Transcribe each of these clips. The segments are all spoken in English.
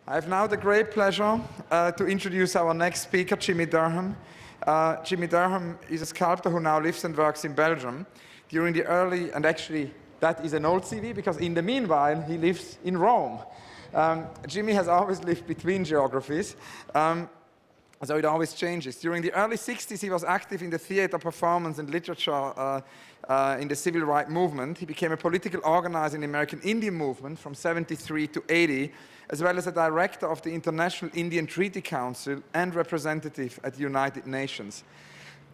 I have now the great pleasure to introduce our next speaker, Jimmie Durham. Jimmie Durham is a sculptor who now lives and works in Belgium. During the early, and actually that is an old CV because in the meanwhile he lives in Rome. Jimmie has always lived between geographies, so it always changes. During the early 60s he was active in the theater, performance and literature in the civil rights movement. He became a political organizer in the American Indian movement from 73 to 80, as well as a director of the International Indian Treaty Council and representative at the United Nations.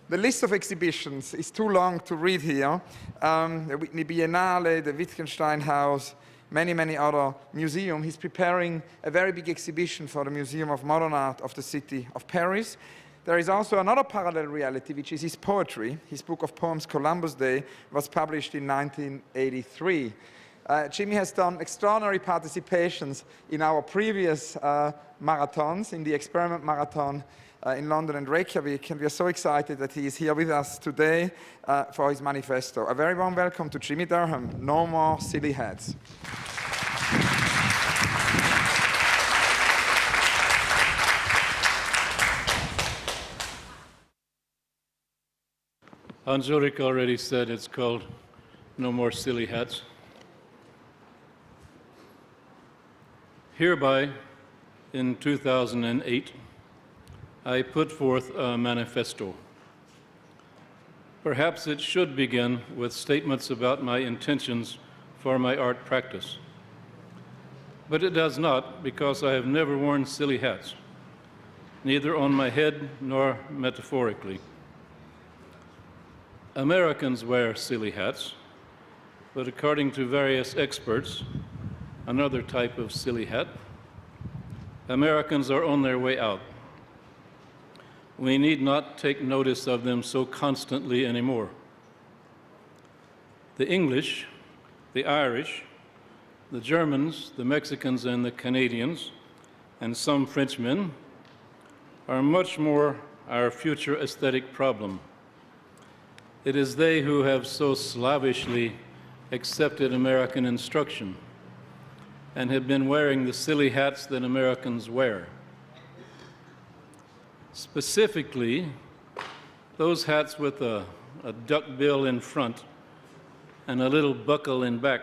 The list of exhibitions is too long to read here. The Whitney Biennale, the Wittgenstein House, many other museums. He's preparing a very big exhibition for the Museum of Modern Art of the city of Paris. There is also another parallel reality, which is his poetry. His book of poems, Columbus Day, was published in 1983. Jimmie has done extraordinary participations in our previous marathons, in the Experiment Marathon in London and Reykjavik, and we are so excited that he is here with us today for his manifesto. A very warm welcome to Jimmie Durham. No more silly heads. Hans-Ulrich already said it's called No More Silly Hats. Hereby, in 2008, I put forth a manifesto. Perhaps it should begin with statements about my intentions for my art practice. But it does not, because I have never worn silly hats, neither on my head nor metaphorically. Americans wear silly hats, but according to various experts, another type of silly hat, Americans are on their way out. We need not take notice of them so constantly anymore. The English, the Irish, the Germans, the Mexicans, and the Canadians, and some Frenchmen are much more our future aesthetic problem. It is they who have so slavishly accepted American instruction and have been wearing the silly hats that Americans wear. Specifically, those hats with a duck bill in front and a little buckle in back.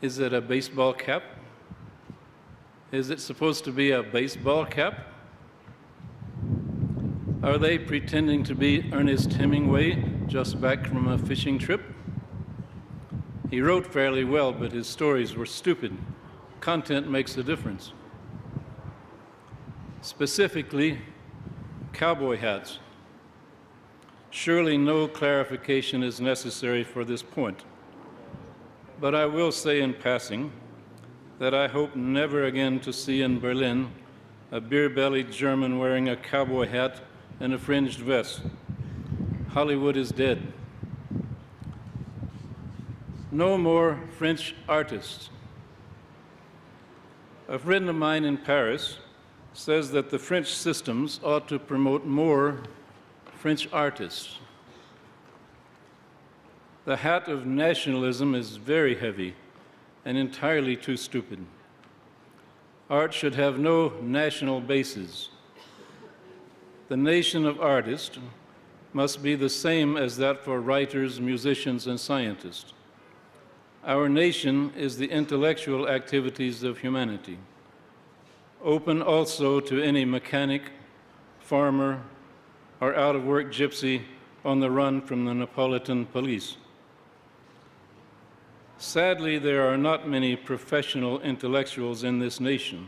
Is it a baseball cap? Is it supposed to be a baseball cap? Are they pretending to be Ernest Hemingway just back from a fishing trip? He wrote fairly well, but his stories were stupid. Content makes a difference. Specifically, cowboy hats. Surely no clarification is necessary for this point. But I will say in passing that I hope never again to see in Berlin a beer-bellied German wearing a cowboy hat and a fringed vest. Hollywood is dead. No more French artists. A friend of mine in Paris says that the French systems ought to promote more French artists. The hat of nationalism is very heavy and entirely too stupid. Art should have no national bases. The nation of artists must be the same as that for writers, musicians, and scientists. Our nation is the intellectual activities of humanity, open also to any mechanic, farmer, or out-of-work gypsy on the run from the Neapolitan police. Sadly, there are not many professional intellectuals in this nation,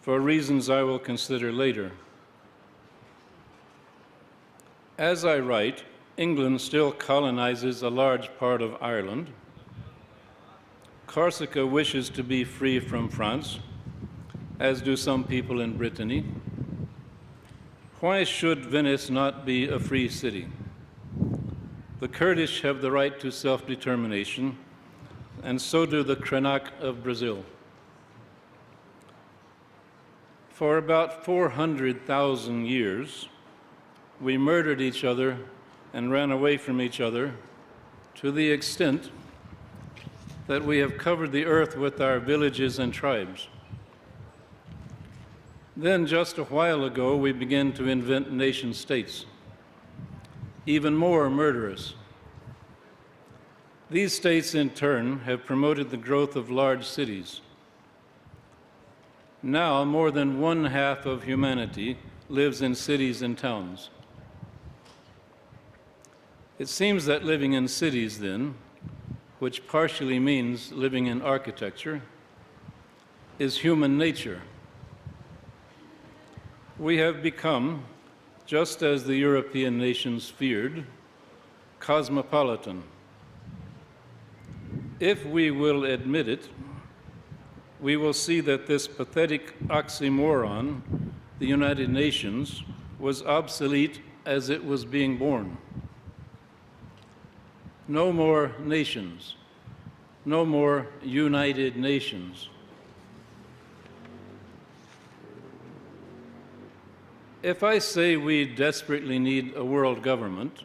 for reasons I will consider later. As I write, England still colonizes a large part of Ireland. Corsica wishes to be free from France, as do some people in Brittany. Why should Venice not be a free city? The Kurdish have the right to self-determination, and so do the Krenak of Brazil. For about 400,000 years, we murdered each other and ran away from each other to the extent that we have covered the earth with our villages and tribes. Then, just a while ago, we began to invent nation states, even more murderous. These states, in turn, have promoted the growth of large cities. Now, more than 1/2 of humanity lives in cities and towns. It seems that living in cities, then, which partially means living in architecture, is human nature. We have become, just as the European nations feared, cosmopolitan. If we will admit it, we will see that this pathetic oxymoron, the United Nations, was obsolete as it was being born. No more nations, no more United Nations. If I say we desperately need a world government,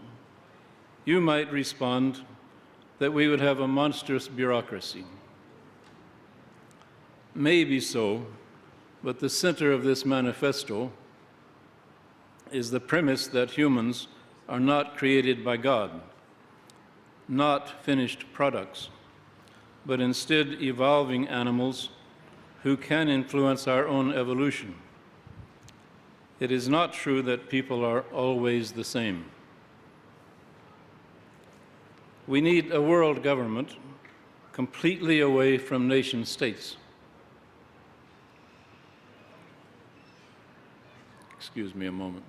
you might respond that we would have a monstrous bureaucracy. Maybe so, but the center of this manifesto is the premise that humans are not created by God, not finished products, but instead evolving animals who can influence our own evolution. It is not true that people are always the same. We need a world government completely away from nation states. Excuse me a moment.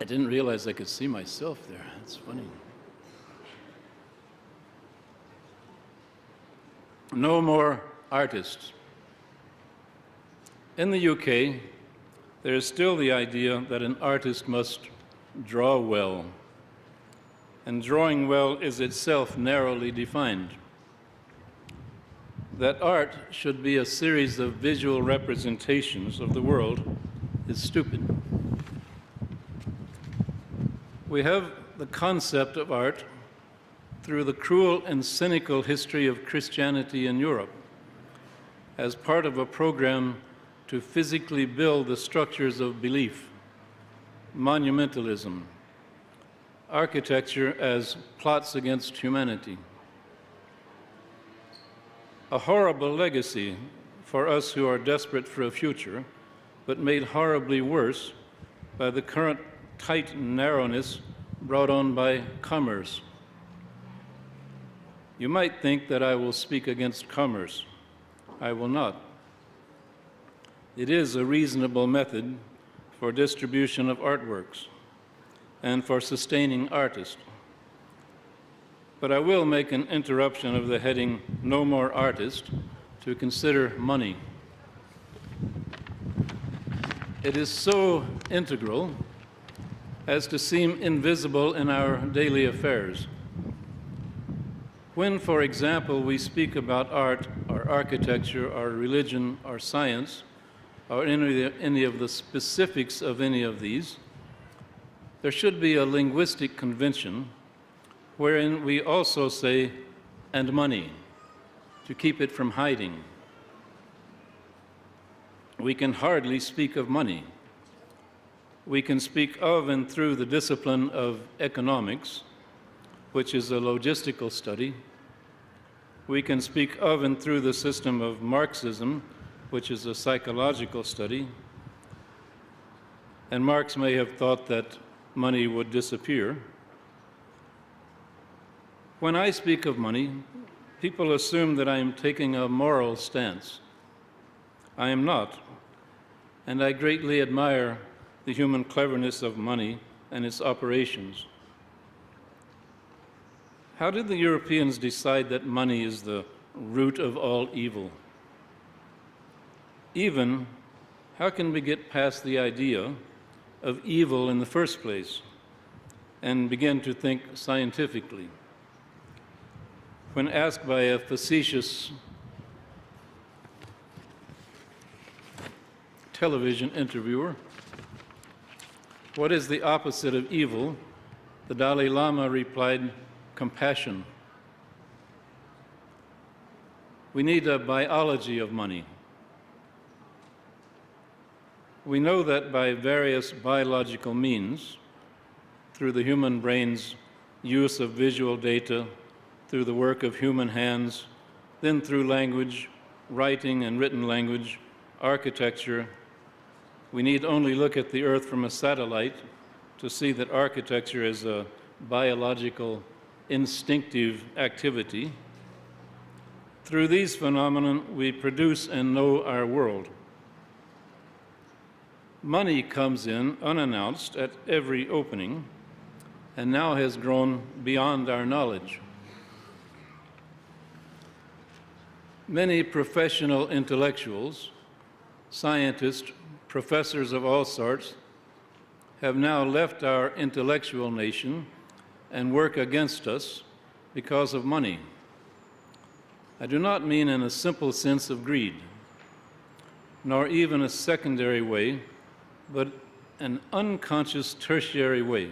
I didn't realize I could see myself there. That's funny. No more artists. In the UK, there is still the idea that an artist must draw well, and drawing well is itself narrowly defined. That art should be a series of visual representations of the world is stupid. We have the concept of art through the cruel and cynical history of Christianity in Europe as part of a program to physically build the structures of belief, monumentalism, architecture as plots against humanity. A horrible legacy for us who are desperate for a future, but made horribly worse by the current tight narrowness brought on by commerce. You might think that I will speak against commerce. I will not. It is a reasonable method for distribution of artworks and for sustaining artists. But I will make an interruption of the heading "No More Artist" to consider money. It is so integral as to seem invisible in our daily affairs. When, for example, we speak about art or architecture or religion or science or any of the specifics of any of these, there should be a linguistic convention wherein we also say, "and money," to keep it from hiding. We can hardly speak of money. We can speak of and through the discipline of economics, which is a logistical study. We can speak of and through the system of Marxism, which is a psychological study. And Marx may have thought that money would disappear. When I speak of money, people assume that I am taking a moral stance. I am not, and I greatly admire the human cleverness of money and its operations. How did the Europeans decide that money is the root of all evil? Even, how can we get past the idea of evil in the first place and begin to think scientifically? When asked by a facetious television interviewer, what is the opposite of evil, the Dalai Lama replied, compassion. We need a biology of money. We know that by various biological means, through the human brain's use of visual data, through the work of human hands, then through language, writing and written language, architecture. We need only look at the Earth from a satellite to see that architecture is a biological, instinctive activity. Through these phenomena, we produce and know our world. Money comes in unannounced at every opening and now has grown beyond our knowledge. Many professional intellectuals, scientists, professors of all sorts, have now left our intellectual nation and work against us because of money. I do not mean in a simple sense of greed, nor even a secondary way, but an unconscious tertiary way.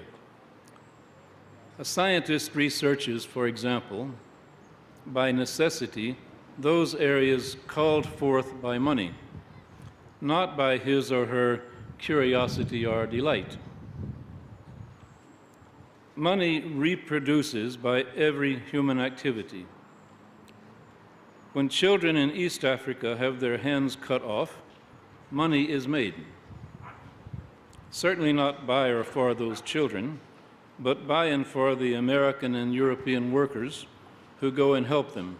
A scientist researches, for example, by necessity, those areas called forth by money, not by his or her curiosity or delight. Money reproduces by every human activity. When children in East Africa have their hands cut off, money is made. Certainly not by or for those children, but by and for the American and European workers who go and help them.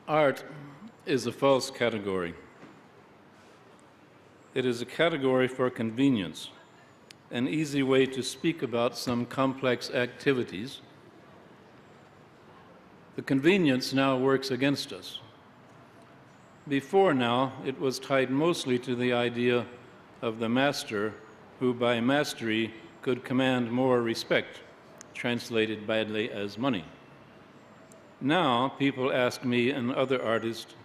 Art is a false category. It is a category for convenience, an easy way to speak about some complex activities. The convenience now works against us. Before now, it was tied mostly to the idea of the master who by mastery could command more respect, translated badly as money. Now, people ask me and other artists,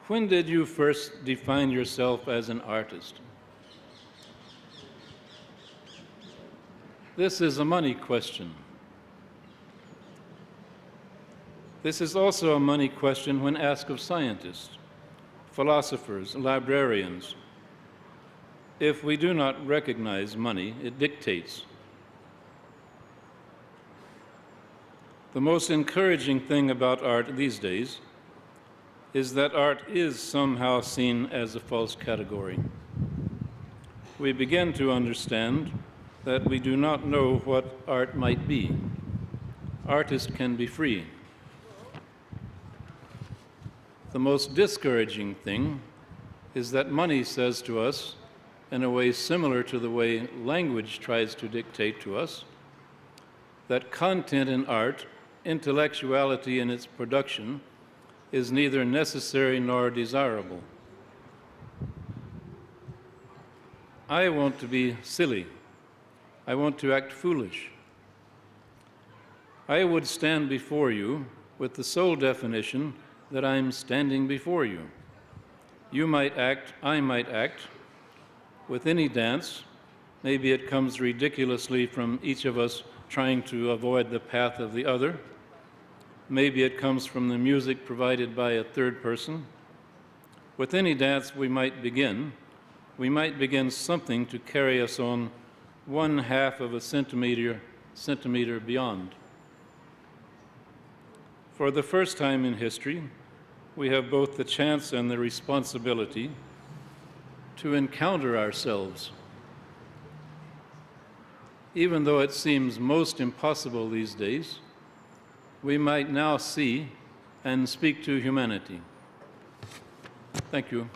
when did you first define yourself as an artist? This is a money question. This is also a money question when asked of scientists, philosophers, librarians. If we do not recognize money, it dictates. The most encouraging thing about art these days is that art is somehow seen as a false category. We begin to understand that we do not know what art might be. Artists can be free. The most discouraging thing is that money says to us, in a way similar to the way language tries to dictate to us, that content in art, intellectuality in its production, is neither necessary nor desirable. I want to be silly. I want to act foolish. I would stand before you with the sole definition that I'm standing before you. You might act, I might act. With any dance, maybe it comes ridiculously from each of us trying to avoid the path of the other. Maybe it comes from the music provided by a third person. With any dance we might begin something to carry us on 1/2 of a centimeter beyond. For the first time in history, we have both the chance and the responsibility to encounter ourselves. Even though it seems most impossible these days, we might now see and speak to humanity. Thank you.